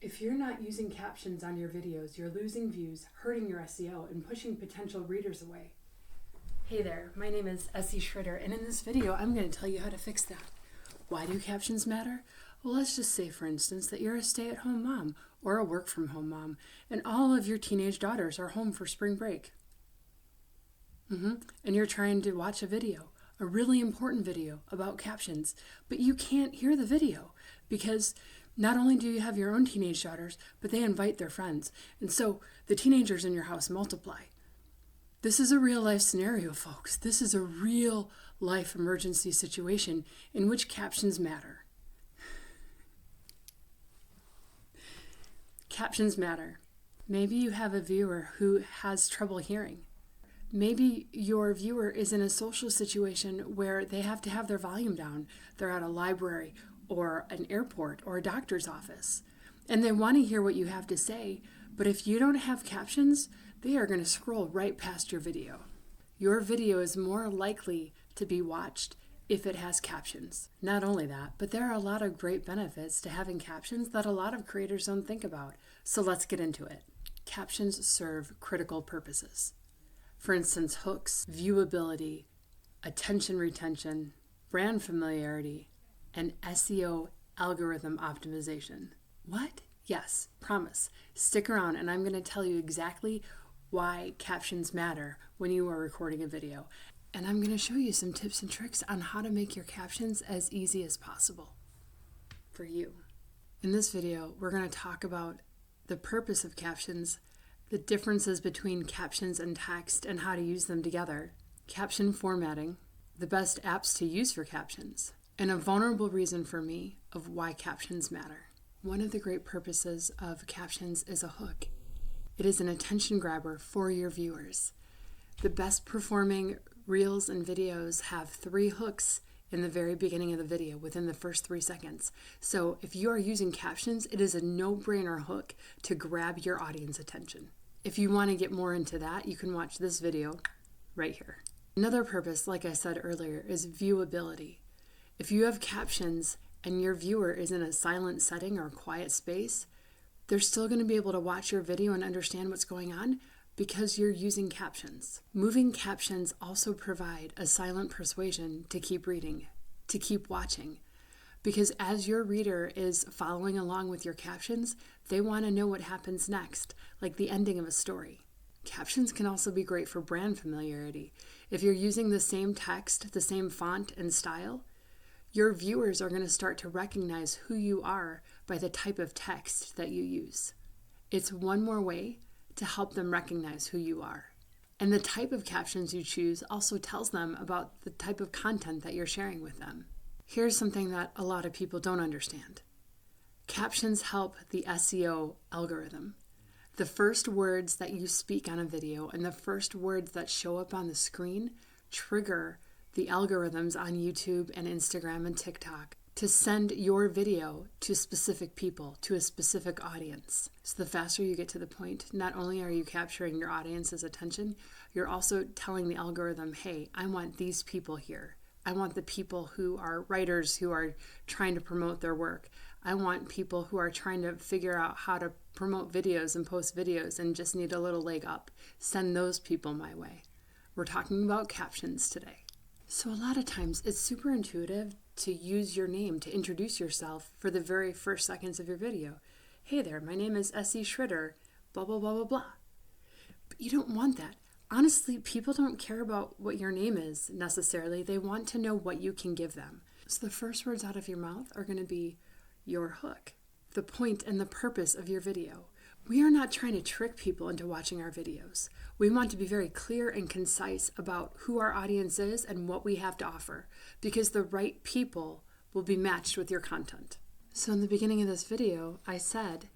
If you're not using captions on your videos, you're losing views, hurting your SEO, and pushing potential readers away. Hey there, my name is SE Schroeder, and in this video, I'm going to tell you how to fix that. Why do captions matter? Well, let's just say, for instance, that you're a stay-at-home mom or a work-from-home mom, and all of your teenage daughters are home for spring break. And you're trying to watch a video, a really important video about captions, but you can't hear the video because not only do you have your own teenage daughters, but they invite their friends. And so the teenagers in your house multiply. This is a real life scenario, folks. This is a real life emergency situation in which captions matter. Captions matter. Maybe you have a viewer who has trouble hearing. Maybe your viewer is in a social situation where they have to have their volume down. They're at a library or an airport or a doctor's office, and they want to hear what you have to say, but if you don't have captions, they are going to scroll right past your video. Your video is more likely to be watched if it has captions. Not only that, but there are a lot of great benefits to having captions that a lot of creators don't think about. So let's get into it. Captions serve critical purposes. For instance, hooks, viewability, attention retention, brand familiarity, and SEO algorithm optimization. What? Yes, promise. Stick around and I'm going to tell you exactly why captions matter when you are recording a video. And I'm going to show you some tips and tricks on how to make your captions as easy as possible for you. In this video, we're going to talk about the purpose of captions, the differences between captions and text and how to use them together, caption formatting, the best apps to use for captions, and a vulnerable reason for me of why captions matter. One of the great purposes of captions is a hook. It is an attention grabber for your viewers. The best performing reels and videos have 3 hooks in the very beginning of the video, within the first 3 seconds. So if you are using captions, it is a no-brainer hook to grab your audience attention. If you want to get more into that, you can watch this video right here. Another purpose, like I said earlier, is viewability. If you have captions and your viewer is in a silent setting or a quiet space, they're still going to be able to watch your video and understand what's going on because you're using captions. Moving captions also provide a silent persuasion to keep reading, to keep watching. Because as your reader is following along with your captions, they want to know what happens next, like the ending of a story. Captions can also be great for brand familiarity. If you're using the same text, the same font and style, your viewers are going to start to recognize who you are by the type of text that you use. It's one more way to help them recognize who you are. And the type of captions you choose also tells them about the type of content that you're sharing with them. Here's something that a lot of people don't understand. Captions help the SEO algorithm. The first words that you speak on a video and the first words that show up on the screen trigger the algorithms on YouTube and Instagram and TikTok to send your video to specific people, to a specific audience. So the faster you get to the point, not only are you capturing your audience's attention, you're also telling the algorithm, hey, I want these people here. I want the people who are writers who are trying to promote their work. I want people who are trying to figure out how to promote videos and post videos and just need a little leg up. Send those people my way. We're talking about captions today. So a lot of times it's super intuitive to use your name to introduce yourself for the very first seconds of your video. Hey there, my name is SE Schroeder, blah, blah, blah, blah, blah. But you don't want that. Honestly, people don't care about what your name is necessarily. They want to know what you can give them. So the first words out of your mouth are going to be your hook, the point and the purpose of your video. We are not trying to trick people into watching our videos. We want to be very clear and concise about who our audience is and what we have to offer, because the right people will be matched with your content. So in the beginning of this video, I said,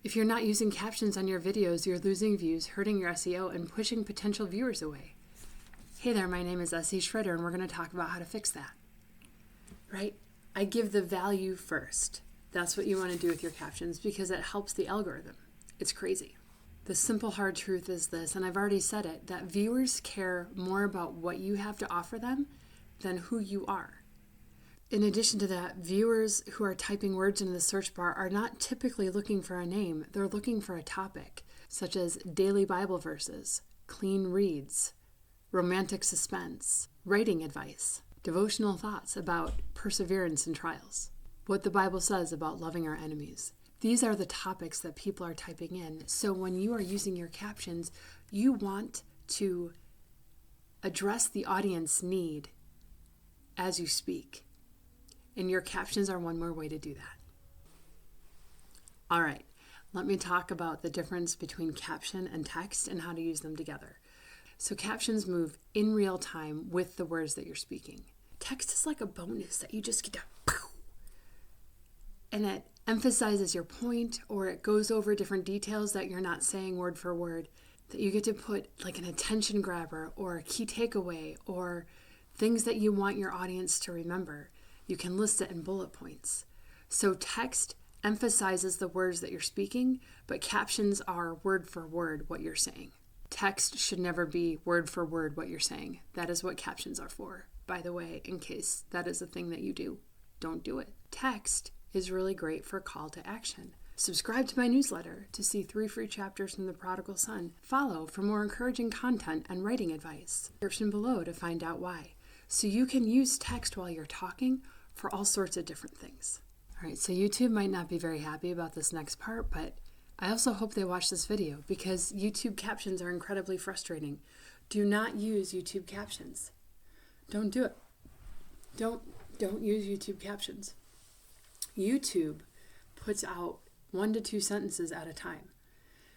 if you're not using captions on your videos, you're losing views, hurting your SEO, and pushing potential viewers away. Hey there, my name is SE Schroeder, and we're going to talk about how to fix that. Right? I give the value first. That's what you want to do with your captions because it helps the algorithm. It's crazy. The simple hard truth is this, and I've already said it, that viewers care more about what you have to offer them than who you are. In addition to that, viewers who are typing words into the search bar are not typically looking for a name. They're looking for a topic, such as daily Bible verses, clean reads, romantic suspense, writing advice, devotional thoughts about perseverance in trials, what the Bible says about loving our enemies. These are the topics that people are typing in. So when you are using your captions, you want to address the audience need as you speak. And your captions are one more way to do that. All right, let me talk about the difference between caption and text and how to use them together. So captions move in real time with the words that you're speaking. Text is like a bonus that you just get to pow, and it emphasizes your point, or it goes over different details that you're not saying word for word, that you get to put like an attention grabber or a key takeaway or things that you want your audience to remember. You can list it in bullet points. So text emphasizes the words that you're speaking, but captions are word for word what you're saying. Text should never be word for word what you're saying. That is what captions are for, by the way, in case that is a thing that you do. Don't do it. Text is really great for call to action. Subscribe to my newsletter to see 3 free chapters from The Prodigal Son. Follow for more encouraging content and writing advice. Description below to find out why. So you can use text while you're talking for all sorts of different things. All right, so YouTube might not be very happy about this next part, but I also hope they watch this video because YouTube captions are incredibly frustrating. Do not use YouTube captions. Don't do it. Don't use YouTube captions. YouTube puts out 1 to 2 sentences at a time.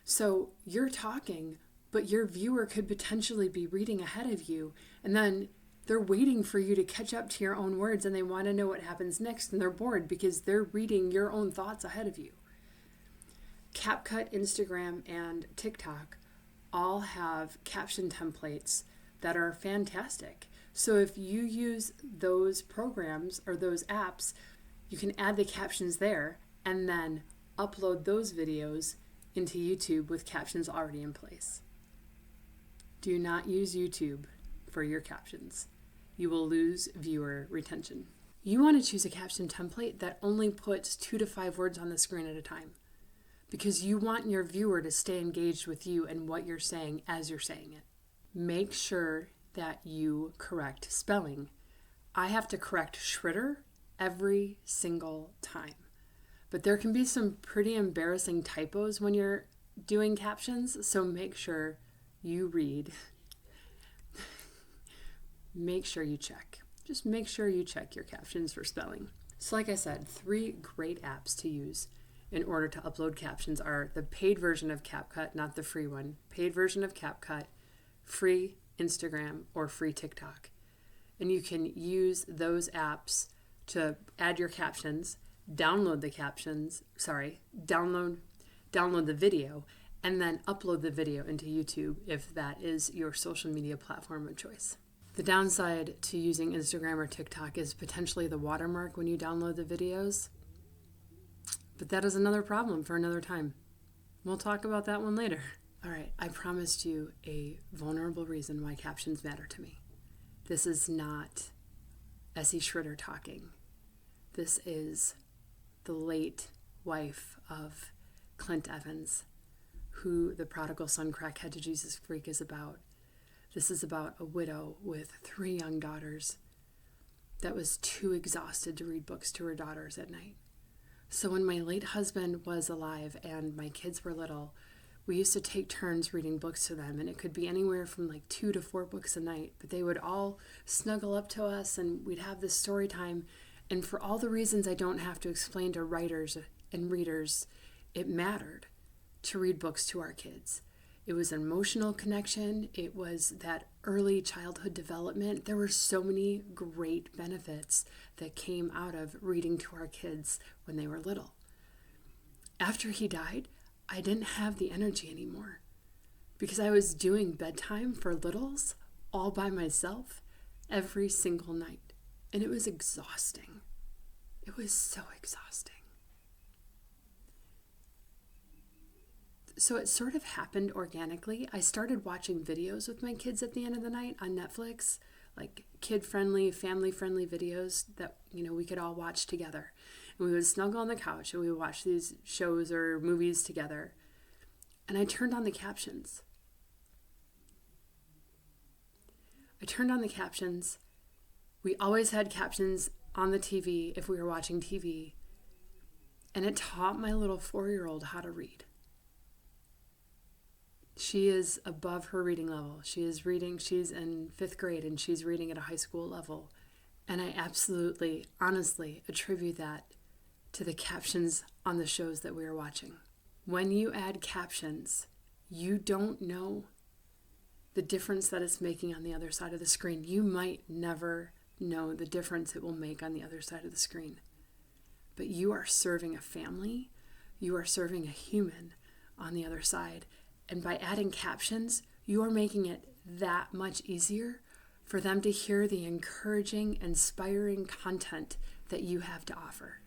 So you're talking, but your viewer could potentially be reading ahead of you, and then they're waiting for you to catch up to your own words, and they want to know what happens next, and they're bored because they're reading your own thoughts ahead of you. CapCut, Instagram, and TikTok all have caption templates that are fantastic. So if you use those programs or those apps, you can add the captions there and then upload those videos into YouTube with captions already in place. Do not use YouTube for your captions. You will lose viewer retention. You want to choose a caption template that only puts 2 to 5 words on the screen at a time, because you want your viewer to stay engaged with you and what you're saying as you're saying it. Make sure that you correct spelling. I have to correct Schritter every single time. But there can be some pretty embarrassing typos when you're doing captions, so make sure you read. Make sure you check. Just make sure you check your captions for spelling. So like I said, 3 great apps to use in order to upload captions are the paid version of CapCut, not the free one. Paid version of CapCut, free Instagram, or free TikTok. And you can use those apps to add your captions, download the video, and then upload the video into YouTube if that is your social media platform of choice. The downside to using Instagram or TikTok is potentially the watermark when you download the videos. But that is another problem for another time. We'll talk about that one later. All right, I promised you a vulnerable reason why captions matter to me. This is not Essie Schritter talking. This is the late wife of Clint Evans, who The Prodigal Son Crackhead to Jesus Freak is about. This is about a widow with 3 young daughters that was too exhausted to read books to her daughters at night. So when my late husband was alive and my kids were little, we used to take turns reading books to them, and it could be anywhere from like 2 to 4 books a night, but they would all snuggle up to us and we'd have this story time. And for all the reasons I don't have to explain to writers and readers, it mattered to read books to our kids. It was an emotional connection. It was that early childhood development. There were so many great benefits that came out of reading to our kids when they were little. After he died, I didn't have the energy anymore because I was doing bedtime for littles all by myself every single night. And it was exhausting. It was so exhausting. So it sort of happened organically. I started watching videos with my kids at the end of the night on Netflix, like kid-friendly, family-friendly videos that, we could all watch together. And we would snuggle on the couch and we would watch these shows or movies together. And I turned on the captions. We always had captions on the TV if we were watching TV. And it taught my little 4-year-old how to read. She is above her reading level. She's in 5th grade and she's reading at a high school level. And I absolutely, honestly attribute that to the captions on the shows that we were watching. When you add captions, you don't know the difference that it's making on the other side of the screen. You might never know the difference it will make on the other side of the screen. But you are serving a family, you are serving a human on the other side. And by adding captions, you are making it that much easier for them to hear the encouraging, inspiring content that you have to offer.